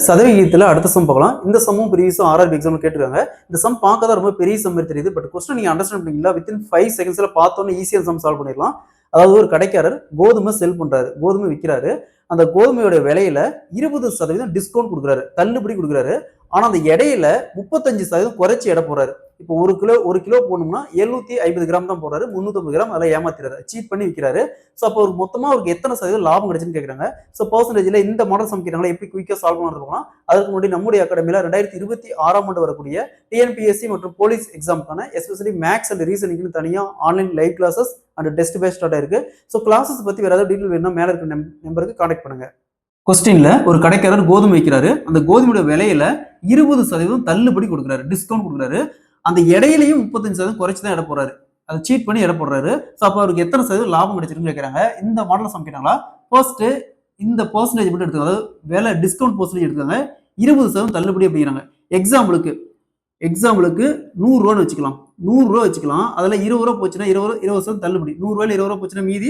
சதவிகிதத்தில் அடுத்த சம் பார்க்கலாம். இந்த சம்மும் ப்ரீவியஸும் ஆர்ஆர்பி எக்ஸாம்ல கேட்டிருக்காங்க. இந்த சம் பார்க்க தான் ரொம்ப பெரிய சம் மாதிரி தெரியுது. பட் கொஸ்டின் நீங்க அண்டர்ஸ்டாண்ட் பண்ணீங்களா? வித்தின் 5 செகண்ட்ஸ்ல பார்த்தோன்னே ஈஸியான சம் சால்வ் பண்ணிடலாம். அதாவது ஒரு கடைக்காரர் கோதுமை செல் பண்றாரு, கோதுமை விற்கிறாரு. அந்த கோதுமையோட விலையில 20% டிஸ்கவுண்ட் கொடுக்குறாரு, தள்ளுபடி கொடுக்குறாரு. ஆனா அந்த எடையில 35% குறைச்சி எடை போறாரு. இப்போ ஒரு கிலோ போடணும்னா 750 கிராம் தான் போடுறாரு, 350 கிராம் அதில் ஏமாத்திறாரு, சீட் பண்ணி விற்கிறாரு. ஸோ அப்போ ஒரு மொத்தமா அவருக்கு எத்தனை சதவீதம் லாபம் கிடைச்சுன்னு கேட்குறாங்க. ஸோ பர்சன்டேஜ்ல இந்த மாடல் சம் கேட்டாங்களா எப்படி குயிக்காக சால்வ் பண்ணுறதுனா, அதுக்கு முன்னாடி நம்முடைய அகாடமியில் 2026ஆம் ஆண்டு வரக்கூடிய டிஎன்பிஎஸ்சி மற்றும் போலீஸ் எக்ஸாமுக்கான எஸ்பெஷலி மேக்ஸ் அண்ட் ரீசனிங்னு தனியாக online live classes and test based start ஆயிருக்கு. ஸோ கிளாஸஸ் பற்றி வேற ஏதாவது டீட்டெயில் வேணும்னா மேலே இருக்க நம்பருக்கு கான்டாக்ட் பண்ணுங்க. கொஸ்டின்ல ஒரு கடைக்காரர் கோதுமை வைக்கிறாரு. அந்த கோதுமையோட விலையில 20% தள்ளுபடி கொடுக்குறாரு, டிஸ்கவுண்ட் கொடுக்குறாரு. அந்த இடையிலையும் 35% குறைச்சு தான் எடை போடுறாரு, அதை சீட் பண்ணி எடை போடுறாரு. ஸோ அப்போ அவருக்கு எத்தனை சதவீதம் லாபம் கிடைச்சிருக்குன்னு கேட்குறாங்க. இந்த மாடல சம் கேட்டாங்களா? ஃபர்ஸ்ட் இந்த பர்சன்டேஜ் மட்டும் எடுத்துக்காங்க, அதாவது விலை டிஸ்கவுண்ட் பர்சன்டேஜ் எடுத்துக்காங்க. 20% தள்ளுபடி அப்படிங்கிறாங்க. எக்ஸாம்பிளுக்கு 100 ரூபான்னு வச்சுக்கலாம், 100 ரூபா வச்சுக்கலாம். அதில் 20 ரூபா போச்சுன்னா 20% தள்ளுபடி, 100 ரூபாயில 20 ரூபா போச்சுன்னா மீதி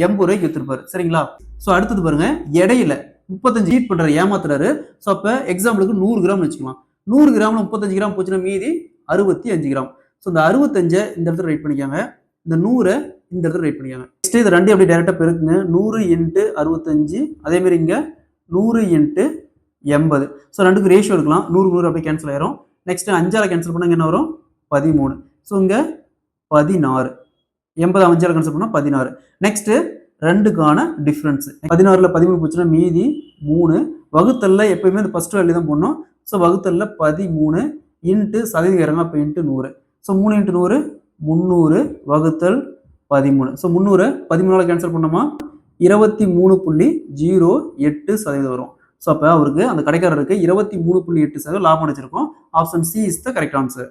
80 ரூபாய்க்கு வித்துருப்பாரு. சரிங்களா? ஸோ அடுத்தது பாருங்க, இடையில 35 சீட் பண்றாரு, ஏமாத்துறாரு. ஸோ அப்போ எக்ஸாம்பிளுக்கு 100 கிராம் வச்சுக்கலாம். 100 கிராம்ல 35 கிராம் போச்சுன்னா மீதி 65 கிராம். ஸோ இந்த 65 இந்த இடத்துல ரைட் பண்ணிக்காங்க, இந்த 100 இந்த இடத்துல ரைட் பண்ணிக்காங்க. நெக்ஸ்ட் இது ரெண்டு அப்படி டைரக்டா பெருக்குங்க. 100 × 65, அதே மாதிரி இங்க 100 × 80. ஸோ ரெண்டுக்கு ரேஷியோ எடுக்கலாம். 100 அப்படியே கேன்சல் ஆயிரும். நெக்ஸ்ட் 5ஆல கேன்சல் பண்ணா என்ன வரும்? 13. ஸோ இங்க 16. 80 5ஆல கேன்சல் பண்ணா 16. நெக்ஸ்ட் ரெண்டுக்கான டிஃபரன்ஸ் 16ல 13 போச்சுன்னா மீதி 3. வகுத்தல்ல எப்பயுமே இந்த ஃபர்ஸ்ட் வேல்யூ தான் போடணும். ஸோ வகுத்தல்ல 13 இன்ட்டு சதவீதம் இறங்க, அப்போ இன்ட்டு 100. ஸோ 3 × 100 300 வகுத்தல் 13. ஸோ 300 13ஆல கேன்சல் பண்ணோமா 23.08% வரும். ஸோ அப்போ அவருக்கு அந்த கடைக்காரருக்கு 23.8% லாபம் அடைச்சிருக்கும். Option C is the correct answer.